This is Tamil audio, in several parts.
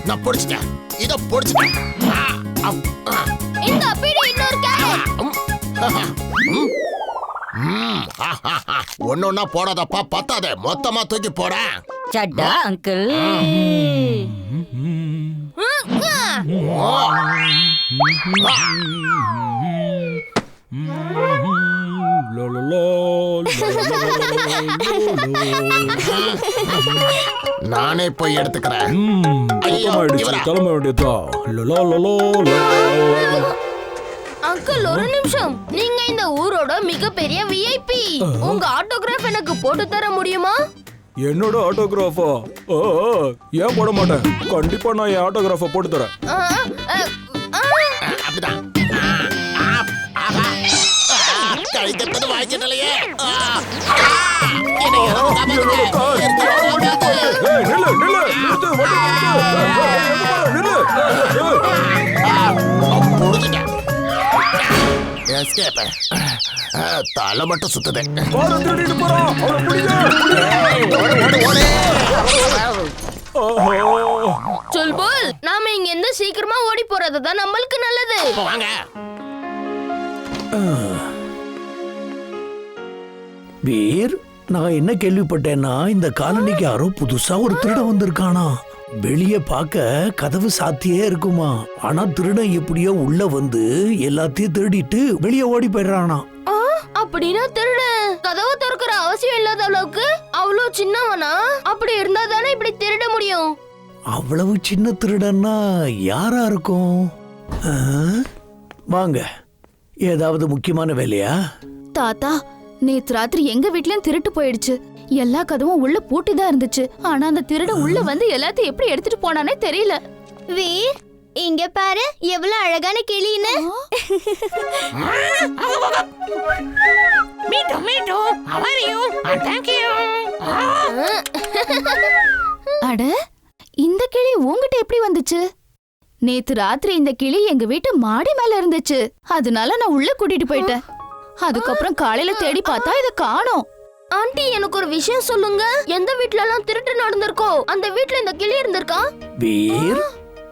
நான் பொடிச்சிட்டேன். இத பொடிச்சிட்டேன். இந்த பிடி இன்னொரு கேரட். ஒன்னொன்னா போடாதப்பா, பத்தாதே, மொத்தமா தூக்கி போட. சட்டா அங்கிள். நானே போய் எடுத்துக்கிறேன். அங்கிள் ஒரு நிமிஷம், நீங்க இந்த ஊரோட மிகப்பெரிய விஐபி. உங்க ஆட்டோகிராஃப் எனக்கு போட்டு தர முடியுமா? என்னோட ஆட்டோகிராஃபா? ஏன் போட மாட்டேன், கண்டிப்பா நான் என் ஆட்டோகிராஃப போட்டு தரேன். அப்படிதான். கழித்தது வாய்க்கலையே. தலை மட்டும் சுத்துது. சொல்போல், நாம இங்க இருந்து சீக்கிரமா ஓடி போறதுதான் நம்மளுக்கு நல்லது. வாங்க. வீர், நான் என்ன கேள்விப்பட்டேன்னா இந்த காலனிக்கு யாரோ புதுசா ஒரு திருடன் வந்திருக்கானா. வெளியே பார்க்க கதவு சாத்தியே இருக்குமா, ஆனா திருடன் எப்படியோ உள்ள வந்து எல்லாத்தையும் திருடிட்டு வெளியே ஓடி போயிடுறானா. அப்படின்னா திருடன் கதவு திறக்கிற அவசியம் இல்லாத அளவுக்கு அவ்வளவு சின்னவனா? அப்படி இருந்தா தானே இப்படி திருட முடியும். அவ்வளவு சின்ன திருடன்னா யாரா இருக்கும்? வாங்க, ஏதாவது முக்கியமான வேலையா? தாத்தா, நேத்து ராத்திரி எங்க வீட்லயும் திருட்டு போயிடுச்சு. எல்லா கதவும் உள்ள பூட்டிதான் இருந்துச்சு. ஆனா அந்த திருடன் உள்ள வந்து எல்லாத்தையும் எப்படி எடுத்துட்டு போனானே தெரியல. வீர், இங்க பாரு எவ்வளவு அழகான கிளின்னு. அட, இந்த கிளி உன்கிட்ட எப்படி வந்துச்சு? நேத்து ராத்திரி இந்த கிளி எங்க வீட்டு மாடி மேல இருந்துச்சு. அதனால நான் உள்ள கூட்டிட்டு போயிட்டேன். அதுக்கப்புறம் காலையில தேடி பார்த்தா இத காணோம். ஆண்டி, எனக்கு ஒரு விஷயம் சொல்லுங்க. எந்த வீட்ல எல்லாம் திருட்டு நடந்திருக்கோ அந்த வீட்ல இந்த கிளி இருந்திருக்கா? வீர்,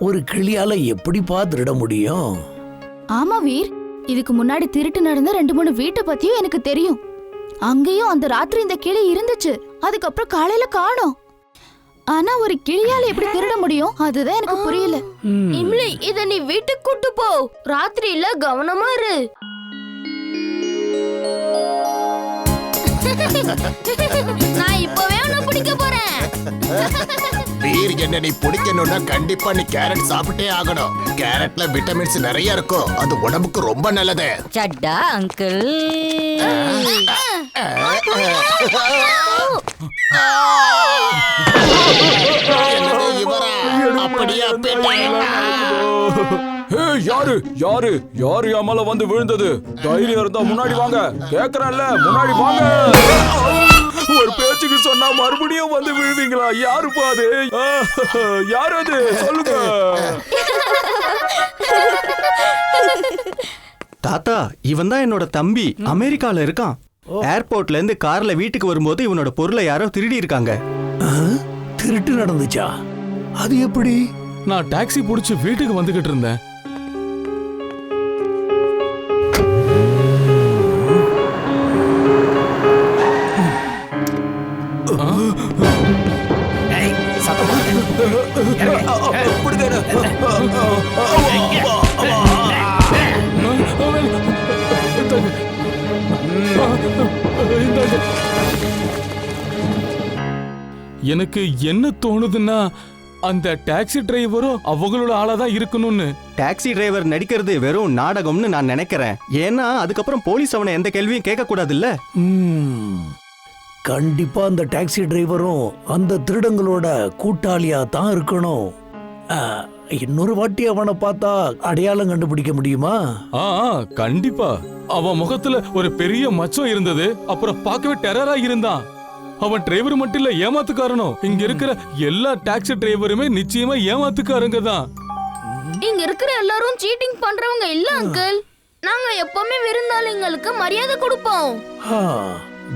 ஒரு கிளியால எப்படிப்பா திருட முடியும்? ஆமா வீர், இதுக்கு முன்னாடி திருட்டு நடந்த 2-3 வீட்டை பத்தியும் எனக்கு தெரியும். அங்கேயும் அந்த ராத்திரி இந்த கிளி இருந்துச்சு. அதுக்கப்புறம் காலையில காணோம். ஆனா ஒரு கிளியால எப்படி திருட முடியும், அதுதான் எனக்கு புரியல. இம்லி, இத நீ வீட்டுக்கு கூட்டு போ. ராத்திரியில கவனமா இரு. நான் இப்பவே உன்னை பிடிக்க போறேன். வீர், என்ன நீ பிடிக்கணும்னா கண்டிப்பா நீ கேரட் சாப்பிட்டே ஆகணும். கேரட்ல விட்டமின்ஸ் நிறைய இருக்கும், அது உடம்புக்கு ரொம்ப நல்லது. சட்டா அங்கிள். அப்படியா? யாரு யாரு யாரு என் மேல வந்து விழுந்தது? தைரியம் இருந்தா முன்னாடி வாங்க. கேக்குறேன்ல, முன்னாடி வாங்க. ஒரு பேச்சுக்கு சொன்னா மறுபடியும் வந்து விழுவீங்களா? யாரு பாது? யாரு அது? சொல்லுங்க. தாத்தா, இவன் தான் என்னோட தம்பி. அமெரிக்கால இருக்கான். ஏர்போர்ட்ல இருந்து கார்ல வீட்டுக்கு வரும்போது இவனோட பொருளை யாரோ திருடி இருக்காங்க. திருட்டு நடந்துச்சா? அது எப்படி? நான் டாக்ஸி புடிச்சு வீட்டுக்கு வந்துகிட்டு இருந்தேன். எனக்கு என்ன தோணுதுன்னா, அந்த டாக்ஸி டிரைவரும் அவங்களோட ஆளாதான் இருக்கணும்னு. டாக்ஸி டிரைவர் நடிக்கிறது வெறும் நாடகம்னு நான் நினைக்கிறேன். ஏன்னா அதுக்கப்புறம் போலீஸ் அவனை எந்த கேள்வியும் கேட்க கூடாதுல்ல. கண்டிப்பா அந்த டாக்ஸி டிரைவரும் அந்த திருடங்களோட கூட்டாளியா தான் இருக்கணும். இன்னொரு வாட்டி அவனை பார்த்தா அடையாளம் கண்டுபிடிக்க முடியுமா? கண்டிப்பா. அவன் முகத்துல ஒரு பெரிய மச்சம் இருந்தது. அப்புறம் பார்க்கவே டெரரா இருந்தான். அவன் டிரைவர் மட்டும் இல்ல, ஏமாத்துக்காரனும். இங்க இருக்கிற எல்லா டாக்ஸி டிரைவருமே நிச்சயமா ஏமாத்துக்காரங்க தான். இங்க இருக்கிற எல்லாரும் சீட்டிங் பண்றவங்க இல்ல அங்கிள். நாங்க எப்பவுமே விருந்தாளிங்களுக்கு மரியாதை கொடுப்போம்.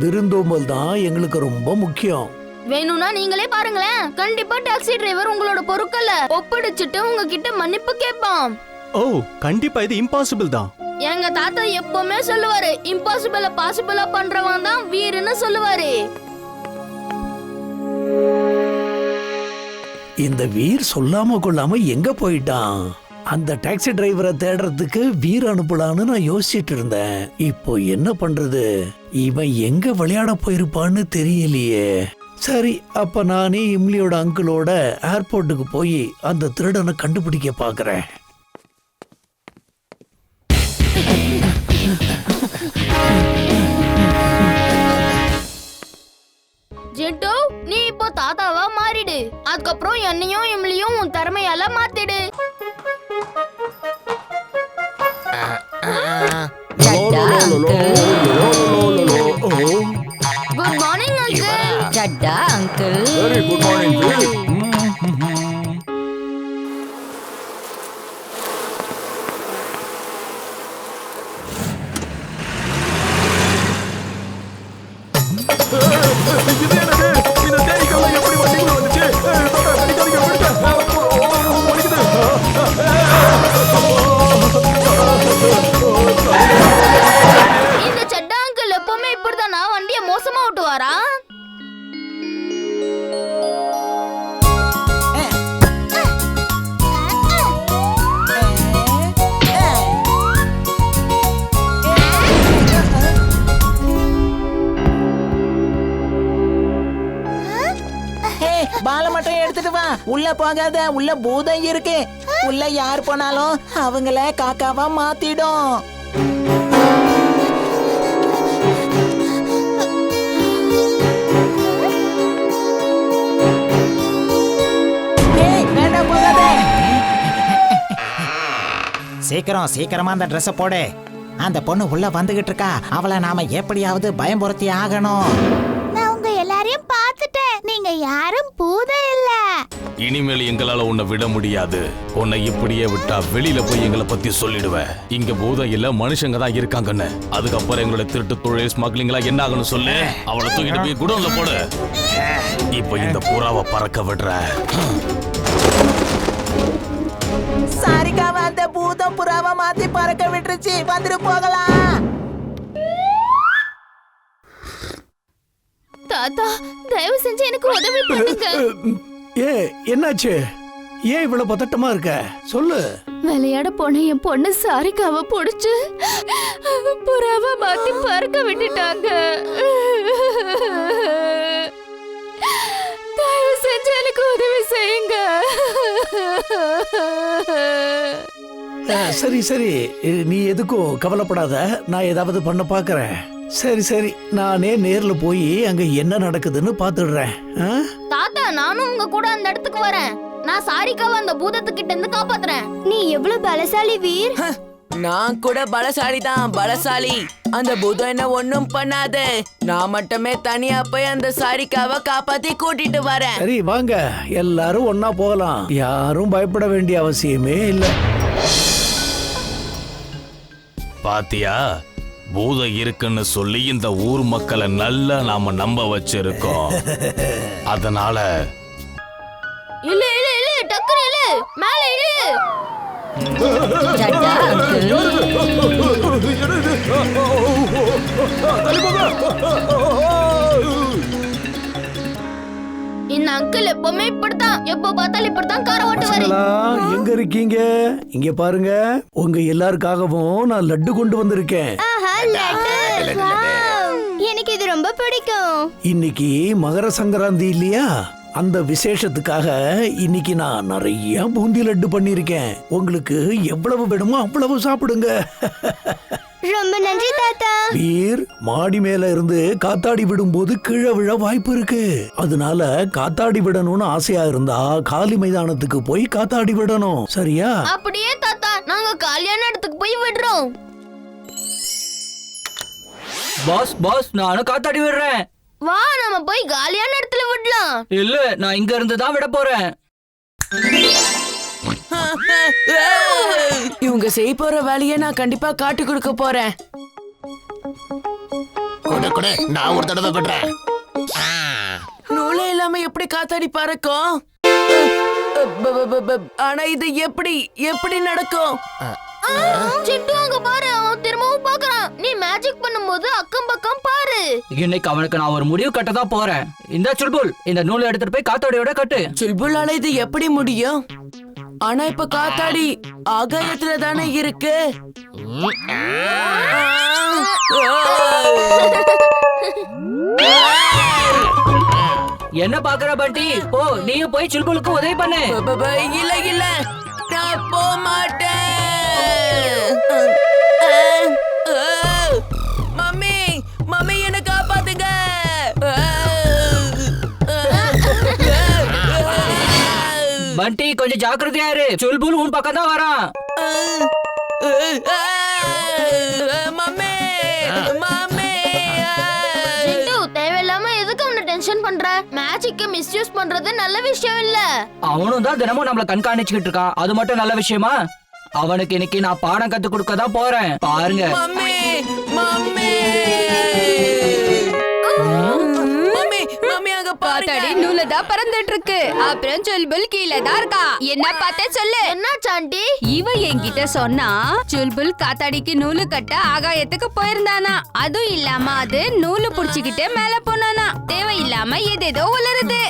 விருந்தோம்பல் தான் எங்களுக்கு ரொம்ப முக்கியம். வேணும்னா நீங்களே பாருங்களேன். கண்டிப்பா டாக்ஸி டிரைவர் உங்களோட பொருட்களை ஒப்படைச்சிட்டு உங்ககிட்ட மன்னிப்பு கேட்பான். ஓ கண்டிப்பா இது இம்பாசிபிள் தான். எங்க தாத்தா எப்பவுமே சொல்லுவாரு, இம்பாசிபிள பாசிபிளா பண்றவன் தான் வீரன்னு சொல்லுவாரு. இந்த வீர் சொல்லாம கொள்ளாம எங்க போயிட்டான்? அந்த டாக்ஸி டிரைவரை தேடுறதுக்கு வீர் அனுப்பலான்னு நான் யோசிச்சுட்டு இருந்தேன். இப்போ என்ன பண்றது? இவன் எங்க விளையாட போயிருப்பான்னு தெரியலையே. சரி, அப்ப நானே இம்லியோட அங்கிளோட ஏர்போர்ட்டுக்கு போய் அந்த திருடனை கண்டுபிடிக்க பாக்குறேன். ஜெட்டோ, நீ இப்போ தாத்தாவா மாறிடு. அதுக்கப்புறம் என்னையும் இம்லியும் உன் திறமையால மாத்திடு. Chadha uncle. Good morning uncle. Chadha uncle. Very good morning. இந்த சட்டா அங்கிள் எப்பவுமே இப்படிதானா வண்டியை மோசமா ஓட்டுவாரா? பாலை மட்டும் எடுத்துட்டு வா. உள்ள போகாத, உள்ள பூதம் இருக்கு. உள்ள யார் போனாலும் அவங்கள காக்காவா மாத்திடும். வேண்டாம், போகாத. சீக்கிரம் சீக்கிரமா அந்த ட்ரெஸ் போடு. அந்த பொண்ணு உள்ள வந்துகிட்டு இருக்கா. அவளை நாம எப்படியாவது பயம்புறுத்தி ஆகணும். நான் உங்க எல்லாரையும் பார்த்துட்டேன். நீங்க யாரும் பூதம் இல்ல. இனிமேல் எங்களால உன்னை விட முடியாது. உன்னை இப்படியே விட்டா வெளியில போய் எங்களை பத்தி சொல்லிடுவேன். இங்க பூதம் இல்ல, மனுஷங்க தான் இருக்காங்கன்னு. அதுக்கப்புறம் எங்களோட திருட்டு தொழில் ஸ்மக்லிங்லாம் என்ன ஆகணும் சொல்லு. அவளை தூக்கிட்டு போய் குடோன்ல போடு. இப்ப இந்த புறாவை பறக்க விடுற. சாரிக்காவ அந்த பூதம் புறாவை மாத்தி பறக்க விட்டுருச்சு. வந்துட்டு போகலாம். தாத்தா, தயவு செஞ்சு எனக்கு உதவி பண்ணுங்க. என்னாச்சு? ஏன் இவ்வளவு பதட்டமா இருக்க? சொல்லு. விளையாட போன என் பொண்ணு சாரிக்காவை புடிச்சு புறாவை மாத்தி பறக்க விட்டுட்டாங்க. தயவு செஞ்சு எனக்கு உதவி செய்யுங்க. சரி சரி, நீ எதுக்கும் கவலைப்படாத. நான் ஏதாவது பண்ண பாக்குறேன். சரி சரி, நானே நேர்ல போய் அங்க என்ன நடக்குதுன்னு பாத்துடுறேன். தாத்தா, நானும் உங்க கூட அந்த இடத்துக்கு வரேன். நான் சாரிக்காவை அந்த பூதத்துக்கிட்ட இருந்து காப்பாத்துறேன். நீ எவ்வளவு பலசாலி வீர். நான் கூட பலசாலி தான், பலசாலி. அந்த பூதம் என்ன ஒண்ணும் பண்ணாது. நான் மட்டுமே தனியா போய் அந்த சாரிக்காவை காப்பாத்தி கூட்டிட்டு வரேன். சரி வாங்க, எல்லாரும் ஒன்னா போகலாம். யாரும் பயப்பட வேண்டிய அவசியமே இல்ல. பாத்தியா, பூதம் இருக்குன்னு சொல்லி இந்த ஊர் மக்களை நல்லா நாம நம்ப வச்சிருக்கோம். அதனால இல்ல இல்ல இல்ல, டக்குனு இல்ல, மேல இரு. சட்டா அங்கிள். இந்த அங்கிள் எப்பவுமே இப்படித்தான், எப்ப பார்த்தாலும் இப்படித்தான் காரை ஓட்டுவாரு. பசங்களா, எங்க இருக்கீங்க? இங்க பாருங்க, உங்க எல்லாருக்காகவும் நான் லட்டு கொண்டு வந்திருக்கேன். எனக்கு இது ரொம்ப பிடிக்கும். இன்னைக்கு மகர சங்கராந்தி இல்லையா? அந்த விசேஷத்துக்காக இன்னைக்கு நான் நிறைய பூந்தி லட்டு பண்ணிருக்கேன். உங்களுக்கு எவ்வளவு வேணுமோ அவ்வளவு சாப்பிடுங்க. ரொம்ப நன்றி தாத்தா. வீர், மாடி மேல இருந்து காத்தாடி விடும்போது கீழே விழ வாய்ப்பு இருக்கு. அதனால காத்தாடி விடணும்னு ஆசையா இருந்தா காலி மைதானத்துக்கு போய் காத்தாடி விடணும். சரியா? அப்படியே தாத்தா, நாங்க கல்யாண இடத்துக்கு போய் விடுறோம். பாஸ் பாஸ், நானும் காத்தாடி விடுறேன். வா, நம்ம போய் காலியான இடத்துல விடலாம். இல்ல, நான் இங்க இருந்து தான் விட போறேன். இவங்க செய்ய போற வேலையை நான் கண்டிப்பா காட்டி கொடுக்க போறேன். கொடு கொடு, நான் ஒரு தடவை விடுறேன். நூலே இல்லாம எப்படி காத்தாடி பறக்கும்? ஆனா இது எப்படி எப்படி நடக்கும்? சிட்டு அங்க பாரு, அவன் திரும்பவும் பாக்குறான். நீ மேஜிக் பண்ணும்போது அக்கம் பக்கம் பாரு. இன்னைக்கு அவனுக்கு நான் ஒரு முடிவு கட்ட தான் போறேன். இந்த சுல்புல், இந்த நூலை எடுத்துட்டு போய் காத்தாடியோட கட்டு. சுல்புலால இது எப்படி முடியும்? ஆனா இப்ப காத்தாடி ஆகாயத்துல தானே இருக்கு. என்ன பாக்குற பண்டி? போ, நீயும் போய் சுல்புலுக்கு உதவி பண்ணு. இல்ல இல்ல, நான் போக மாட்டேன். மம்மி மம்மி என்ன காப்பாத்துங்க. பண்டி கொஞ்சம் ஜாக்கிரதையா இரு. சுல்புல் உன் பக்கம் தான் வரான். Mummy mummy. சிட்டு, தேவையில்லாம எதுக்கு அவனை டென்ஷன் பண்ற? மேஜிக்க மிஸ்யூஸ் பண்றது நல்ல விஷயம் இல்ல. அவனும் தான் தினமும் நம்மள கண்காணிச்சுக்கிட்டு இருக்கான். அது மட்டும் நல்ல விஷயமா? அவனுக்கு இன்னைக்கு நான் பாடம் கத்து கொடுக்க தான் போறேன். பாருங்க. மம்மி மம்மி மம்மி மம்மி அங்க பாருங்க. காத்தாடி நூல தான் பறந்துட்டு இருக்கு. அப்புறம் சுல்புல் கீழே தான் இருக்கா. என்ன பார்த்தே சொல்லு. என்ன சாண்டி? இவ என்கிட்ட சொன்னா சுல்புல் காத்தாடிக்கு நூலு கட்ட ஆகாயத்துக்கு போயிருந்தானா. அதுவும் இல்லாம அது நூலு புடிச்சுக்கிட்டு மேல போனானா. தேவையில்லாம ஏதேதோ உளருது.